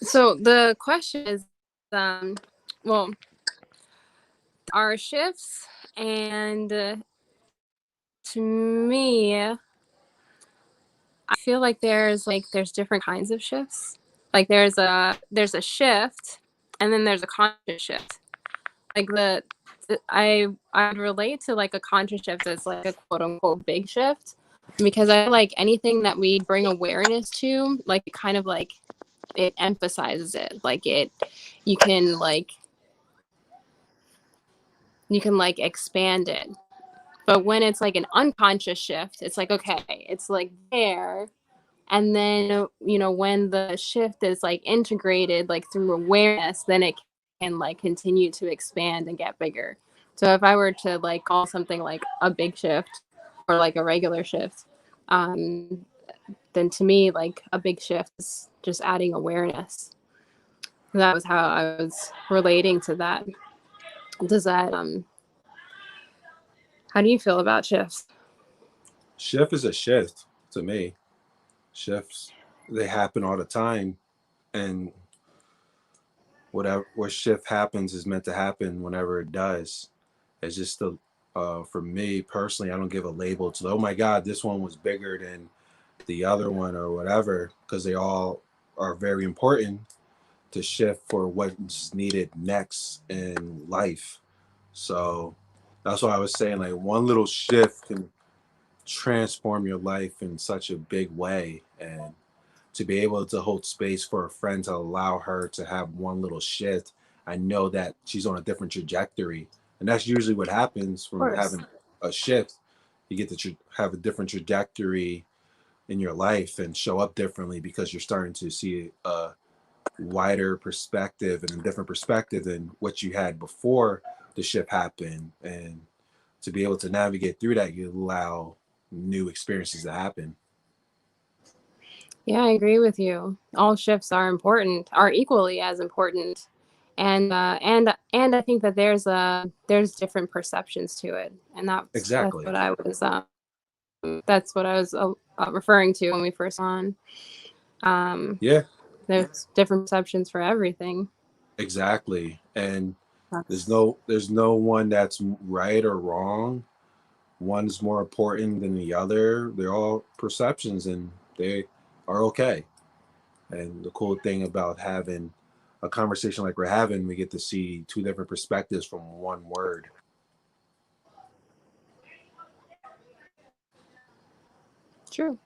So the question is, well, our shifts, and to me, I feel like there's different kinds of shifts. Like there's a shift, and then there's a conscious shift. Like I would relate to like a conscious shift as like a quote unquote big shift, because I feel like anything that we bring awareness to, like it kind of like it emphasizes it. Like you can like you can like expand it. But when it's like an unconscious shift, it's like okay, it's like there, and then when the shift is like integrated like through awareness, then it can like continue to expand and get bigger. So if I were to like call something like a big shift or like a regular shift, um then to me like a big shift is just adding awareness. That was how I was relating to that. Does that how do you feel about shifts? Shift is a shift to me. Shifts, they happen all the time, and whatever what shift happens is meant to happen whenever it does. It's just for me personally, I don't give a label to, oh my God, this one was bigger than the other one or whatever, because they all are very important to shift for what's needed next in life. So that's why I was saying, like, one little shift can transform your life in such a big way. And to be able to hold space for a friend to allow her to have one little shift, I know that she's on a different trajectory. And that's usually what happens Of from course. having a shift. You get to have a different trajectory in your life and show up differently because you're starting to see a wider perspective and a different perspective than what you had before the shift happened. And to be able to navigate through that, you allow new experiences to happen. Yeah, I agree with you. All shifts are important, are equally as important, and I think that there's different perceptions to it, and Exactly. that's what I was referring to when we first on. Yeah, There's different perceptions for everything. exactly. And That's there's no one that's right or wrong. One's more important than the other. They're all perceptions and they are okay. And the cool thing about having a conversation like we're having, we get to see two different perspectives from one word. true.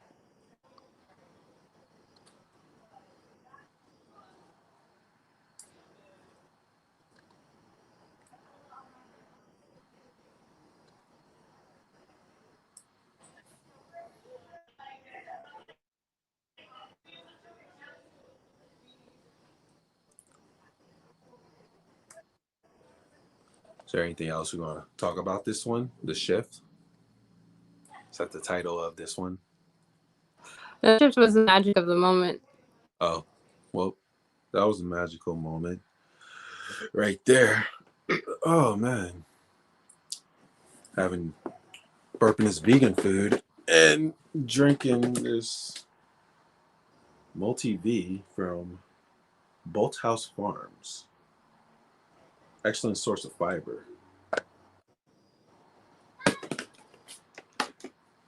Is there anything else we want to talk about this one? The shift? Is that the title of this one? The shift was the magic of the moment. Oh, well, that was a magical moment right there. Oh man, having burping this vegan food and drinking this multi V from Bolthouse Farms. Excellent source of fiber.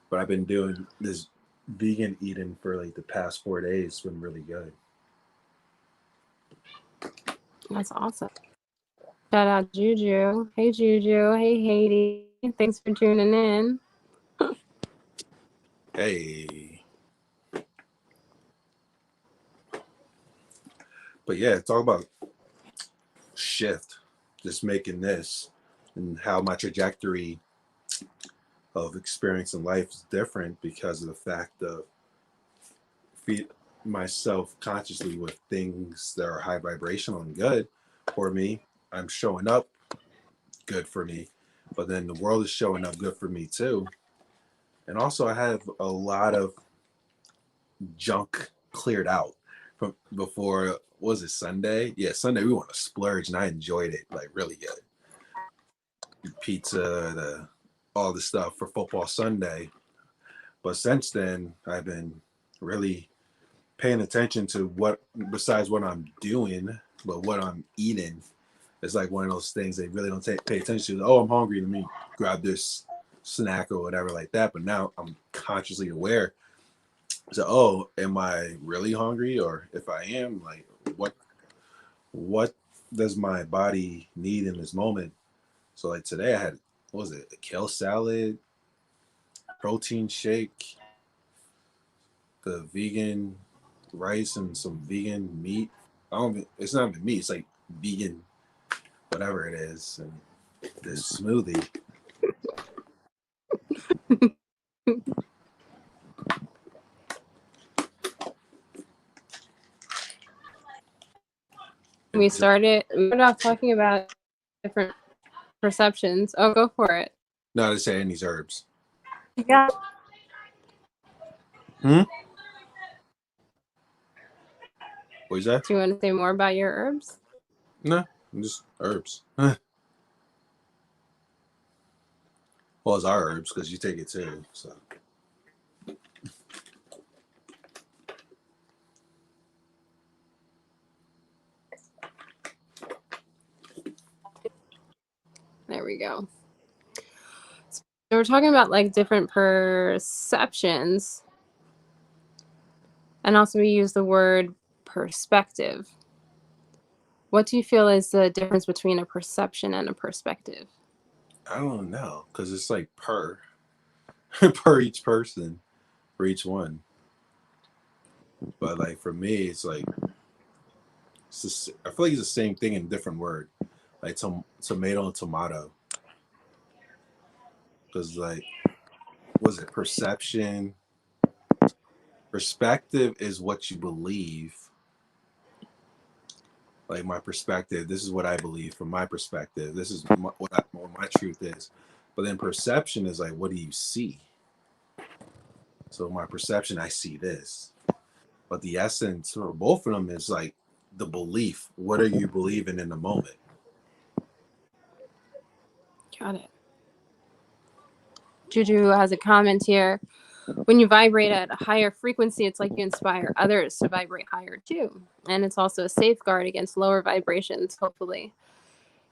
But I've been doing this vegan eating for like the past 4 days. It's been really good. That's awesome. Shout out Juju. Hey Juju. Hey Haiti. Thanks for tuning in. Hey, but yeah, talk about shift. Just making this and how my trajectory of experience in life is different because of the fact of feed myself consciously with things that are high vibrational and good for me. I'm showing up good for me, but then the world is showing up good for me too. And also, I have a lot of junk cleared out from before. Was it Sunday? Yeah, Sunday we want to splurge, and I enjoyed it like really good. Pizza, all the stuff for football Sunday. But since then, I've been really paying attention to what besides what I'm doing, but what I'm eating is like one of those things they really don't pay attention to. Oh, I'm hungry. Let me grab this snack or whatever like that. But now I'm consciously aware. So, oh, am I really hungry? Or if I am, like, what does my body need in this moment? So, like today, I had what was it? A kale salad, protein shake, the vegan rice, and some vegan meat. I don't. It's not even meat. It's like vegan, whatever it is, and this smoothie. We started off talking about different perceptions. Oh, go for it. Not to say these herbs. Yeah. What is that? Do you want to say more about your herbs? No, just herbs. Well, it's our herbs because you take it too. So. There we go. So we're talking about like different perceptions. And also we use the word perspective. What do you feel is the difference between a perception and a perspective? I don't know because it's like per each person, for each one. But like for me, it's like I feel like it's the same thing in a different word, like tomato and tomato. Because like, was it perception? Perspective is what you believe. Like my perspective, this is what I believe from my perspective. This is what my truth is. But then perception is like, what do you see? So my perception, I see this. But the essence for both of them is like the belief. What are you believing in the moment? Got it. Juju has a comment here. When you vibrate at a higher frequency, it's like you inspire others to vibrate higher too. And it's also a safeguard against lower vibrations, hopefully.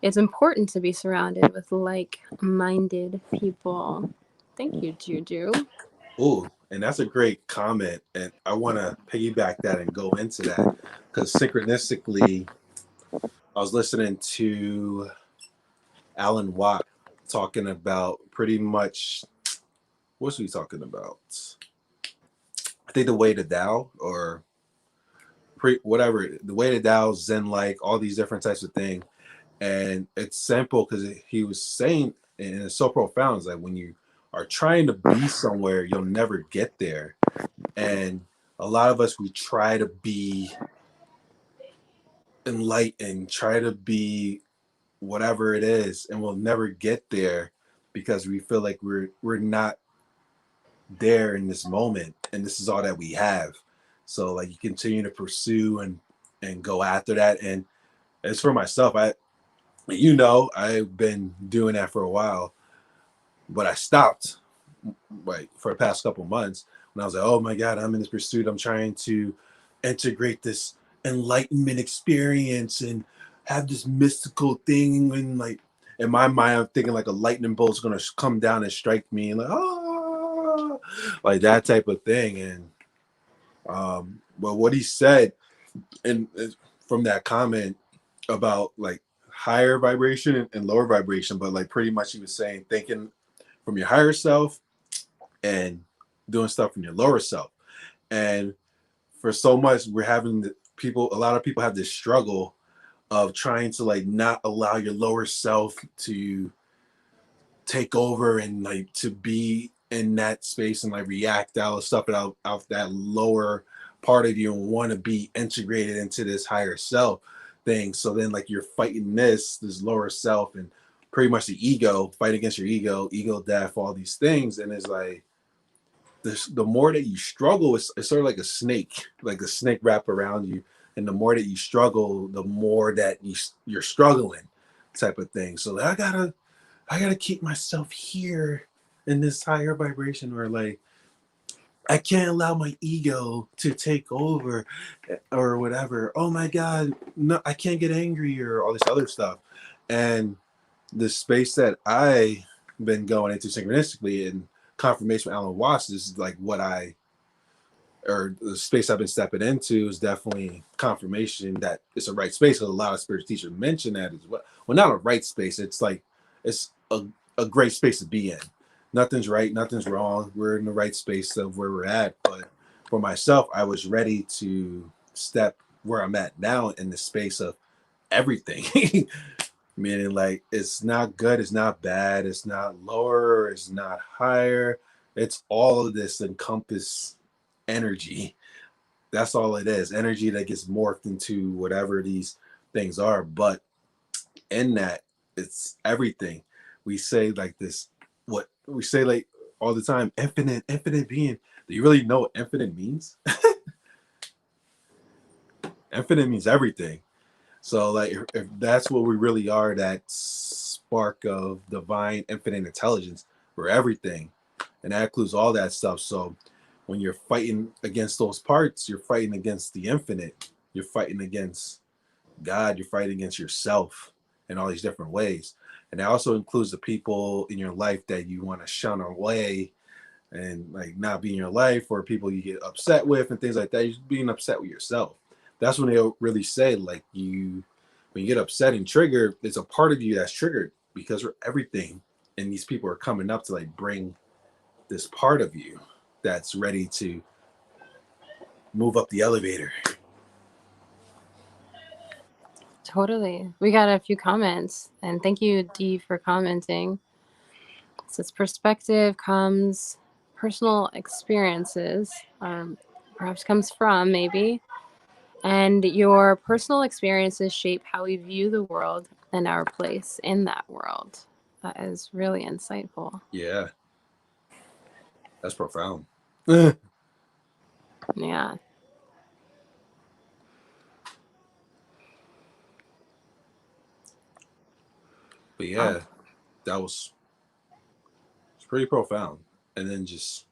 It's important to be surrounded with like-minded people. Thank you, Juju. Oh, and that's a great comment. And I want to piggyback that and go into that because synchronistically, I was listening to Alan Watt talking about pretty much what's he talking about? I think the way to Tao or whatever, the way to Tao, Zen like, all these different types of things. And it's simple because he was saying, and it's so profound, it's like when you are trying to be somewhere, you'll never get there. And a lot of us, we try to be enlightened, try to be whatever it is, and we'll never get there because we feel like we're not there in this moment, and this is all that we have. So like you continue to pursue and go after that. And as for myself, I've been doing that for a while, but I stopped like for the past couple months when I was like, oh my God, I'm in this pursuit. I'm trying to integrate this enlightenment experience and have this mystical thing. And like in my mind, I'm thinking like a lightning bolt's gonna come down and strike me, and like that type of thing. And but what he said, and from that comment about like higher vibration and lower vibration, but like pretty much he was saying thinking from your higher self and doing stuff from your lower self. And for so much, we're having a lot of people have this struggle of trying to like not allow your lower self to take over and like to be in that space and like react out of stuff out that lower part of you and want to be integrated into this higher self thing. So then like you're fighting this lower self and pretty much the ego, fight against your ego death, all these things. And it's like the more that you struggle, it's sort of like a snake wrap around you. And the more that you struggle, the more that you're struggling type of thing. So I gotta keep myself here in this higher vibration, or like I can't allow my ego to take over or whatever. Oh my God, no, I can't get angry or all this other stuff. And the space that I been going into synchronistically and confirmation with Alan Watts is like what I or the space I've been stepping into is definitely confirmation that it's a right space. Because a lot of spiritual teachers mention that as well. Well, not a right space. It's like it's a great space to be in. Nothing's right, nothing's wrong. We're in the right space of where we're at. But for myself, I was ready to step where I'm at now in the space of everything. Meaning like it's not good, it's not bad, it's not lower, it's not higher. It's all of this encompass energy. That's all it is. Energy that gets morphed into whatever these things are. But in that, it's everything. We say like this, what we say like all the time, infinite, infinite being. Do you really know what infinite means? Infinite means everything. So like if that's what we really are, that spark of divine infinite intelligence, we're everything. And that includes all that stuff. So when you're fighting against those parts, you're fighting against the infinite. You're fighting against God. You're fighting against yourself in all these different ways. And that also includes the people in your life that you want to shun away and like not be in your life, or people you get upset with and things like that. You're being upset with yourself. That's when they'll really say like when you get upset and triggered, there's a part of you that's triggered because we're everything. And these people are coming up to like bring this part of you that's ready to move up the elevator. Totally. We got a few comments, and thank you, Dee, for commenting. It says perspective comes personal experiences, perhaps comes from maybe, and your personal experiences shape how we view the world and our place in that world. That is really insightful. Yeah. That's profound. Yeah. But yeah, that was it's pretty profound. And then just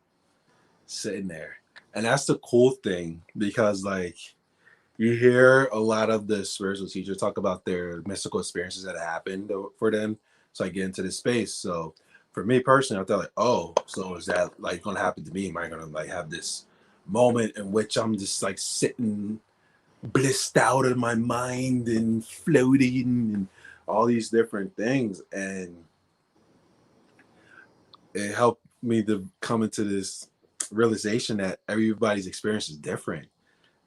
sitting there. And that's the cool thing because like you hear a lot of the spiritual teachers talk about their mystical experiences that happened for them. So I get into this space. So for me personally, I thought like, oh, so is that like gonna happen to me? Am I gonna like have this moment in which I'm just like sitting blissed out of my mind and floating and all these different things? And it helped me to come into this realization that everybody's experience is different.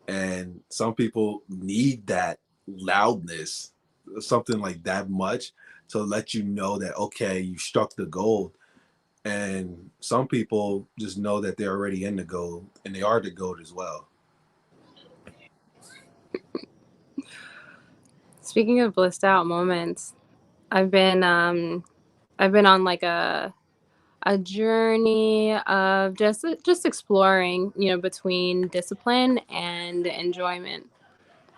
And some people need that loudness, something like that much to let you know that, okay, you struck the gold. And some people just know that they're already in the gold and they are the gold as well. Speaking of blissed out moments, I've been on like a journey of just exploring, between discipline and enjoyment.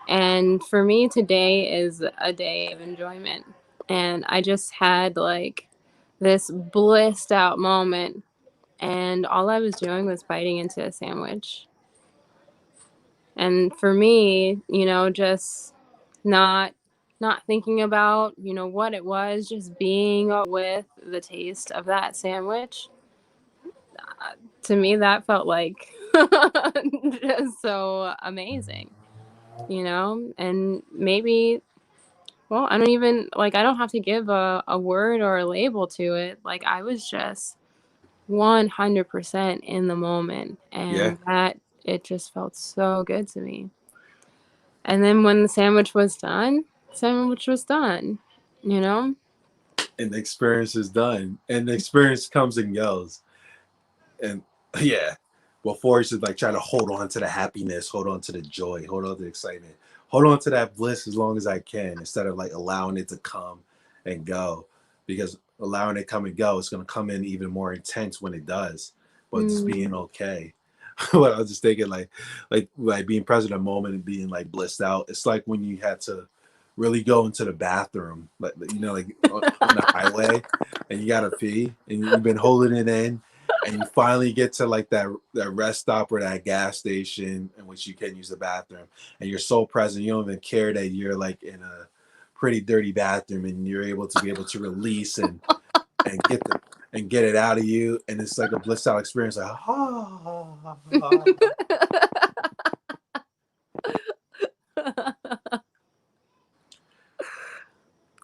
And for me, today is a day of enjoyment. And I just had like this blissed out moment, and all I was doing was biting into a sandwich. And for me, just not not thinking about, what it was, just being with the taste of that sandwich. To me, that felt like just so amazing, and maybe, well, I don't even like, I don't have to give a word or a label to it. Like, I was just 100% in the moment, Yeah. and that it just felt so good to me. And then when the sandwich was done, you know? And the experience is done. And the experience comes and goes. And yeah, before you should like try to hold on to the happiness, hold on to the joy, hold on to the excitement, hold on to that bliss as long as I can, instead of like allowing it to come and go. Because allowing it come and go, it's gonna come in even more intense when it does. But just Mm. being okay. But I was just thinking like being present in a moment and being like blissed out. It's like when you had to really go into the bathroom, like like on the highway, and you gotta pee, and you've been holding it in, and you finally get to like that rest stop or that gas station in which you can use the bathroom, and you're so present, you don't even care that you're like in a pretty dirty bathroom, and you're able to release and get the and get it out of you, and it's like a blissed out experience, like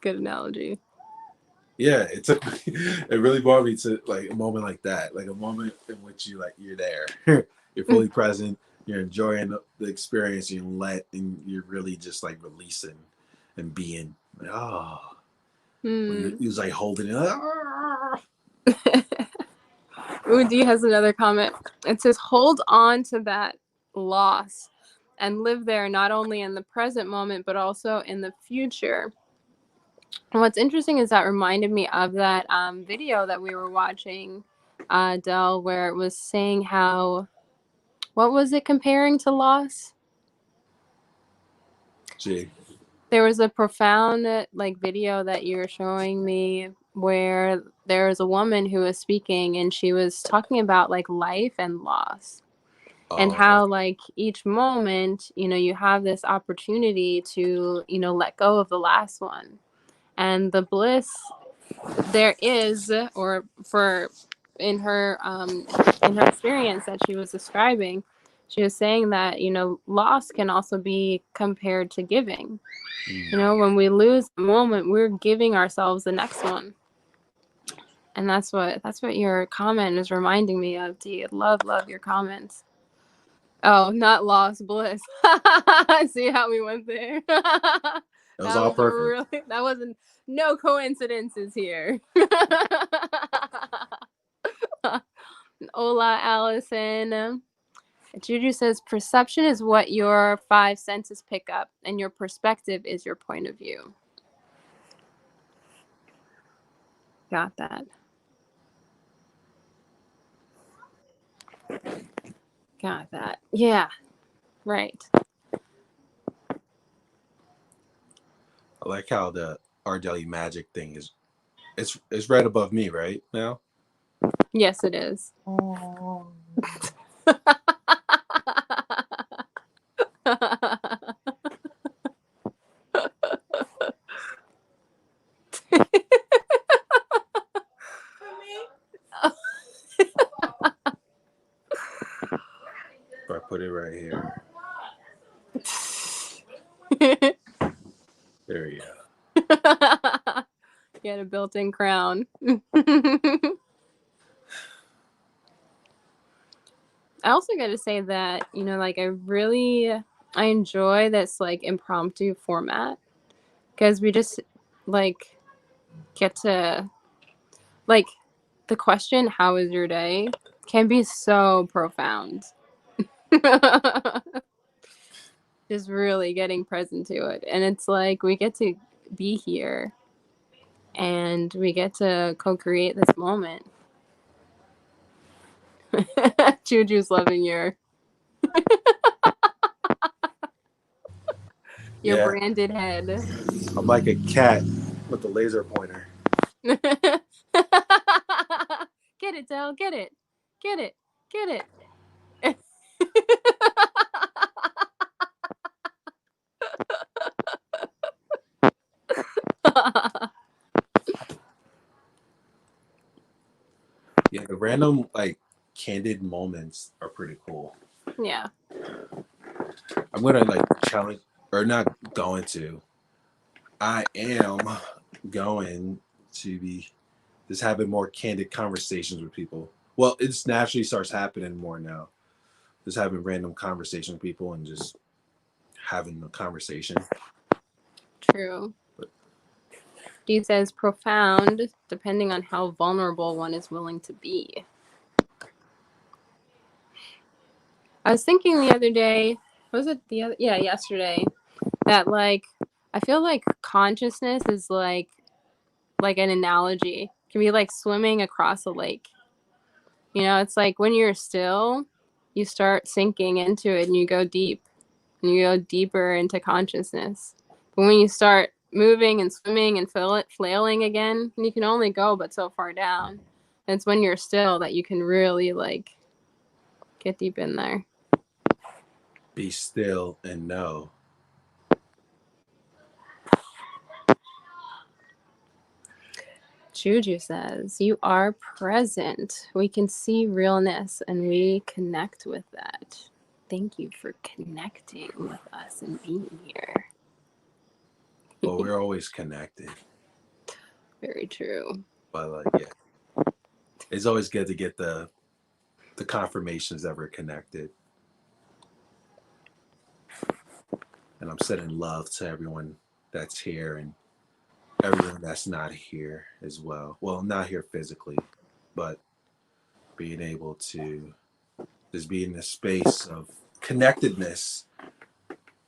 Good analogy. yeah, it took me, it really brought me to like a moment like that, like a moment in which you're there, you're fully present, you're enjoying the experience, and you're really just like releasing and being like, oh, when he was like holding it. Udi has another comment. It says, hold on to that loss and live there not only in the present moment, but also in the future. And what's interesting is that reminded me of that video that we were watching, Del, where it was saying how, what was it comparing to loss? Gee. There was a profound like video that you were showing me where there was a woman who was speaking, and she was talking about like life and loss. And how like each moment, you have this opportunity to, let go of the last one. And the bliss there is, or for in her experience that she was describing, she was saying that, loss can also be compared to giving. When we lose a moment, we're giving ourselves the next one. And that's what your comment is reminding me of, Dee. Love your comments. Oh, not lost, bliss. See how we went there? That was all perfect. That wasn't, no coincidences here. Hola, Allison. Juju says, perception is what your 5 senses pick up, and your perspective is your point of view. Got that. Got that. Yeah. Right. I like how the Ardeli magic thing is, it's right above me right now. Yes, it is. I put it right here. There you go. Get a built-in crown. I also got to say that, like I enjoy this like impromptu format, because we just like get to like the question, how was your day, can be so profound. Just really getting present to it. And it's like we get to be here and we get to co-create this moment. Juju's loving your branded head. I'm like a cat with a laser pointer. Get it, Del. Get it. Get it. Get it. Yeah, the random like candid moments are pretty cool. Yeah. I'm gonna like challenge, or not going to. I am going to be just having more candid conversations with people. Well, it's naturally starts happening more now. Just having random conversations with people and just having a conversation. True. Dee says profound, depending on how vulnerable one is willing to be. I was thinking the other day, yesterday, that like I feel like consciousness is like an analogy. It can be like swimming across a lake. It's like when you're still, you start sinking into it and you go deep, and you go deeper into consciousness. But when you start moving and swimming and flailing again, you can only go but so far down. It's when you're still that you can really like get deep in there. Be still and know. Juju says, you are present. We can see realness and we connect with that. Thank you for connecting with us and being here. Well, we're always connected. Very true. But like, yeah, it's always good to get the confirmations that we're connected. And I'm sending love to everyone that's here and everyone that's not here as well. Well, not here physically, but being able to just be in this space of connectedness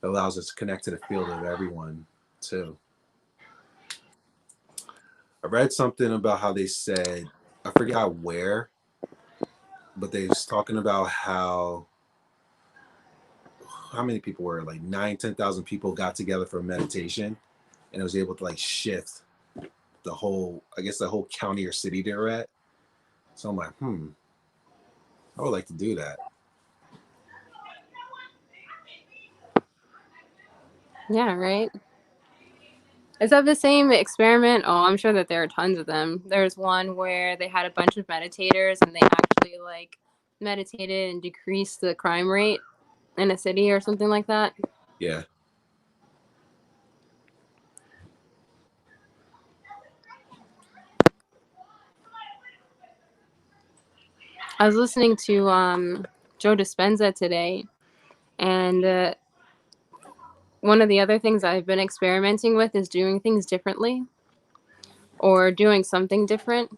allows us to connect to the field of everyone too. I read something about how they said, I forgot where, but they was talking about how many people were like 9,000-10,000 people got together for meditation, and it was able to like shift the whole, I guess the whole county or city they're at. So I'm like, I would like to do that. Yeah, right. Is that the same experiment? Oh, I'm sure that there are tons of them. There's one where they had a bunch of meditators and they actually like meditated and decreased the crime rate in a city or something like that. Yeah. I was listening to Joe Dispenza today, and one of the other things I've been experimenting with is doing things differently or doing something different.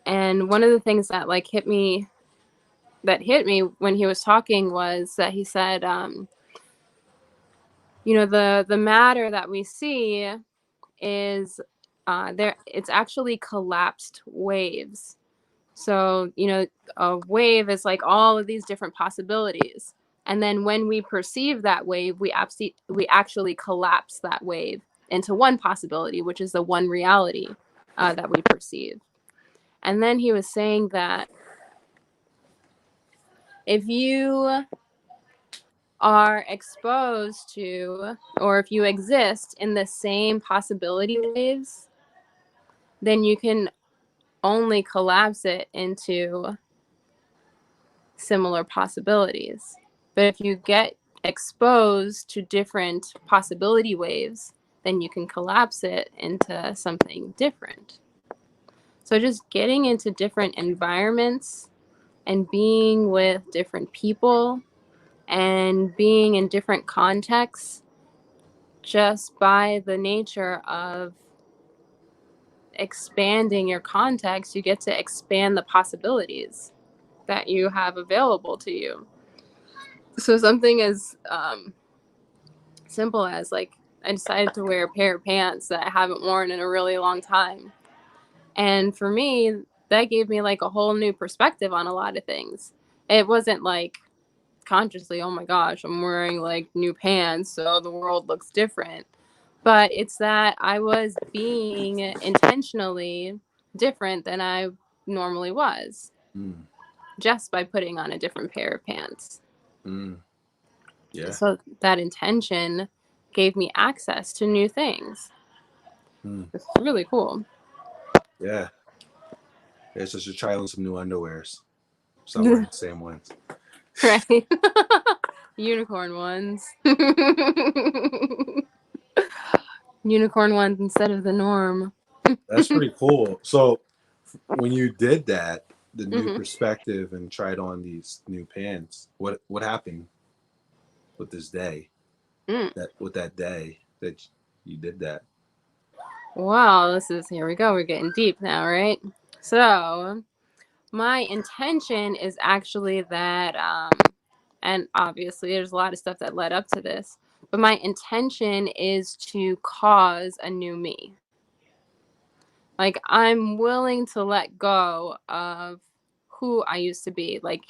And one of the things that like hit me when he was talking was that he said, you know, the matter that we see is there. It's actually collapsed waves. So, you know, a wave is like all of these different possibilities. And then when we perceive that wave, we actually collapse that wave into one possibility, which is the one reality that we perceive. And then he was saying that if you are exposed to, or if you exist in the same possibility waves, then you can only collapse it into similar possibilities. But if you get exposed to different possibility waves, then you can collapse it into something different. So just getting into different environments and being with different people and being in different contexts just by the nature of expanding your context, you get to expand the possibilities that you have available to you. So something as simple as like I decided to wear a pair of pants that I haven't worn in a really long time. And for me, that gave me like a whole new perspective on a lot of things. It wasn't like consciously, oh my gosh, I'm wearing like new pants, so the world looks different. But it's that I was being intentionally different than I normally was just by putting on a different pair of pants. Yeah. So that intention gave me access to new things. It's really cool. Yeah. It's just to try on some new underwears. Stop wearing the same ones. Right. Unicorn ones. Unicorn ones instead of the norm. That's pretty cool. So when you did that, the new perspective and tried on these new pants, what happened with this day? That day that you did that? Wow, here we go. We're getting deep now, right? So my intention is actually that, and obviously there's a lot of stuff that led up to this, but my intention is to cause a new me. Like I'm willing to let go of who I used to be. Like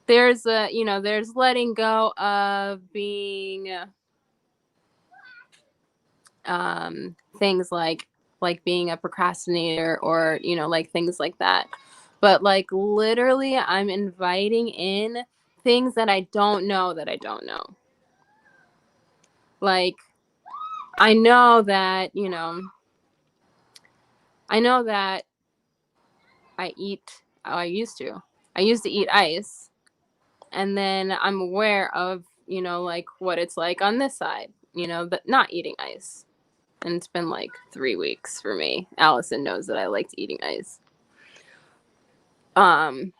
there's letting go of being things like like being a procrastinator or, you know, like things like that. But like literally, I'm inviting in things that I don't know that I don't know. Like, I know that, you know, I know that I eat, oh, I used to eat ice. And then I'm aware of, you know, like what it's like on this side, you know, but not eating ice. And it's been like 3 weeks for me. Allison knows that I liked eating ice. Um,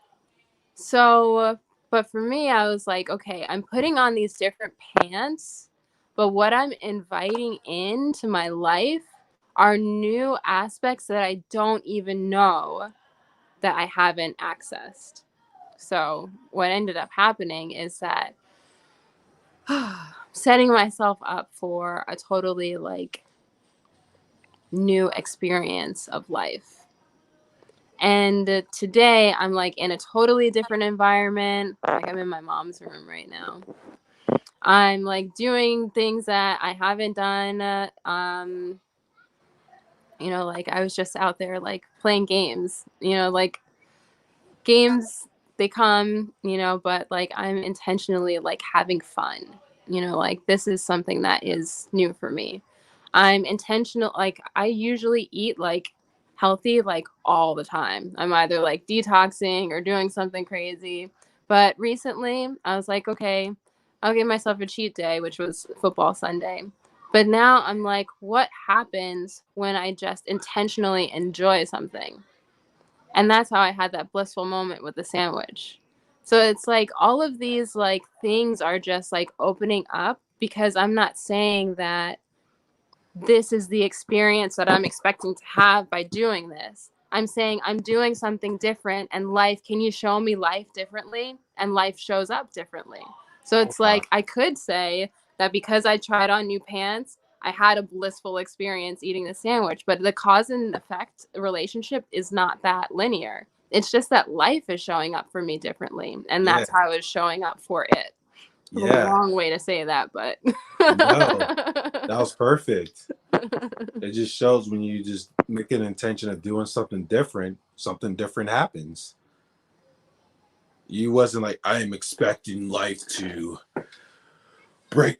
so, but for me, I was like, okay, I'm putting on these different pants, but what I'm inviting into my life are new aspects that I don't even know that I haven't accessed. So, what ended up happening is that setting myself up for a totally like new experience of life. And today I'm like in a totally different environment. Like I'm in my mom's room right now. I'm like doing things that I haven't done. You know, like I was just out there like playing games, you know, like games they come, you know, but like I'm intentionally like having fun. You know, like this is something that is new for me. I'm intentional, like I usually eat like healthy like all the time. I'm either like detoxing or doing something crazy. But recently I was like, okay, I'll give myself a cheat day, which was football Sunday. But now I'm like, what happens when I just intentionally enjoy something? And that's how I had that blissful moment with the sandwich. So it's like all of these like things are just like opening up because I'm not saying that this is the experience that I'm expecting to have by doing this. I'm saying I'm doing something different and life, can you show me life differently? And life shows up differently. So it's Wow. like I could say that because I tried on new pants, I had a blissful experience eating the sandwich, but the cause and effect relationship is not that linear. It's just that life is showing up for me differently, and Yeah. that's how it's showing up for it. A Yeah. long way to say that, but No, that was perfect. It just shows when you just make an intention of doing something different happens. You wasn't like, I am expecting life to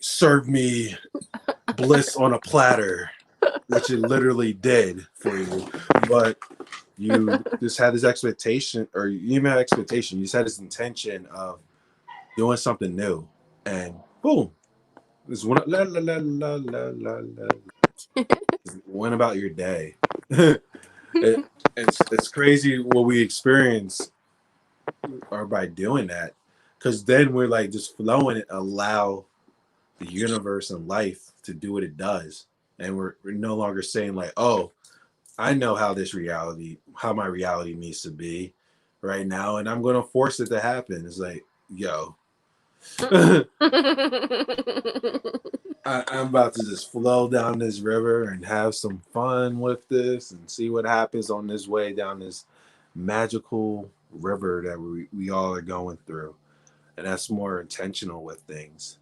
serve me bliss on a platter, which it literally did for you. But you just had this expectation, or you even had expectation. You just had this intention of doing something new, and boom, this one la la la la la la la. Went about your day. It's crazy what we experience or by doing that, because then we're like just flowing it, allow the universe and life to do what it does, and we're no longer saying like, oh, I know how my reality needs to be right now, and I'm gonna force it to happen. It's like, yo, I'm about to just flow down this river and have some fun with this and see what happens on this way down this magical river that we all are going through. And that's more intentional with things.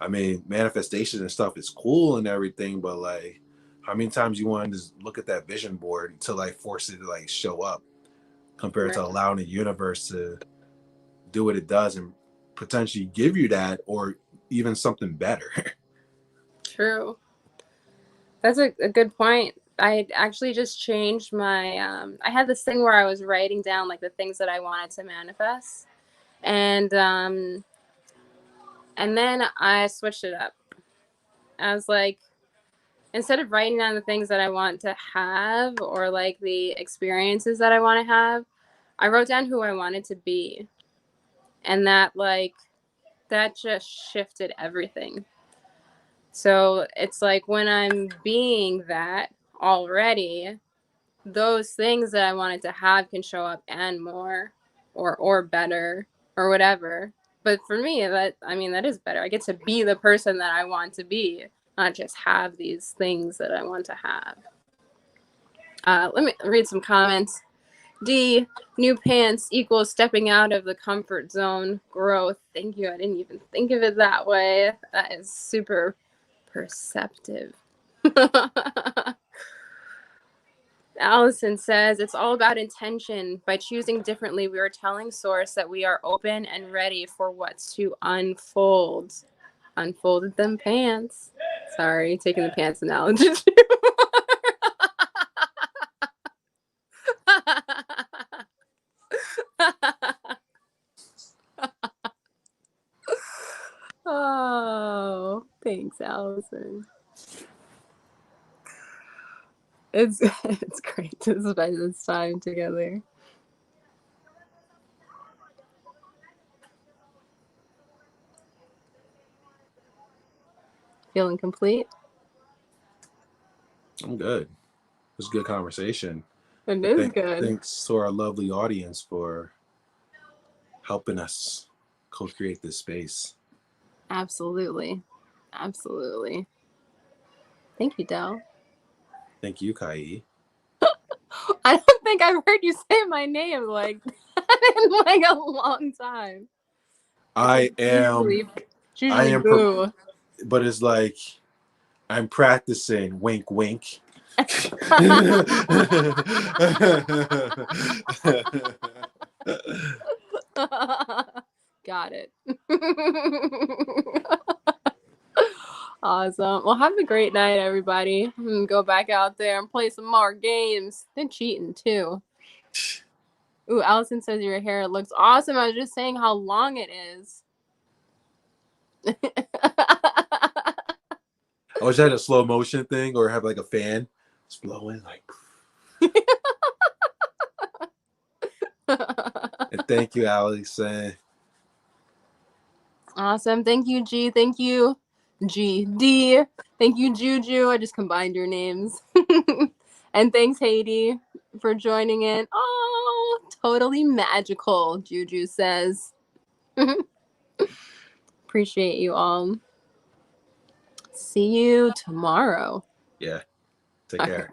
I mean, manifestation and stuff is cool and everything, but like, how many times you want to just look at that vision board to like force it to like show up compared to Right. allowing the universe to do what it does and potentially give you that or even something better. True. That's a good point. I actually just changed my I had this thing where I was writing down like the things that I wanted to manifest. And then I switched it up. I was like, instead of writing down the things that I want to have or like the experiences that I want to have, I wrote down who I wanted to be. And that just shifted everything. So it's like when I'm being that already, those things that I wanted to have can show up and more or better or whatever. But for me, that I mean that is better. I get to be the person that I want to be, not just have these things that I want to have. Let me read some comments. D, new pants equals stepping out of the comfort zone. Growth. Thank you. I didn't even think of it that way. That is super perceptive. Allison says it's all about intention. By choosing differently, we are telling Source that we are open and ready for what's to unfold. Unfolded them pants. Sorry, taking the pants analogy. Oh, thanks, Allison. It's great to spend this time together. Feeling complete? I'm good. It was a good conversation. It is good. Thanks to our lovely audience for helping us co-create this space. Absolutely. Absolutely. Thank you, Del. Thank you, Kai. I don't think I've heard you say my name like in like a long time. I am Boo. but it's like I'm practicing. Wink, wink. Got it. Awesome. Well, have a great night, everybody. Go back out there and play some more games. They're cheating too. Ooh, Allison says your hair looks awesome. I was just saying how long it is. I wish I had a slow motion thing or have like a fan. It's blowing like. And thank you, Alex. Awesome. Thank you, G. Thank you, GD. Thank you, Juju. I just combined your names. And thanks, Haiti, for joining in. Oh, totally magical, Juju says. Appreciate you all. See you tomorrow. Yeah. Take care.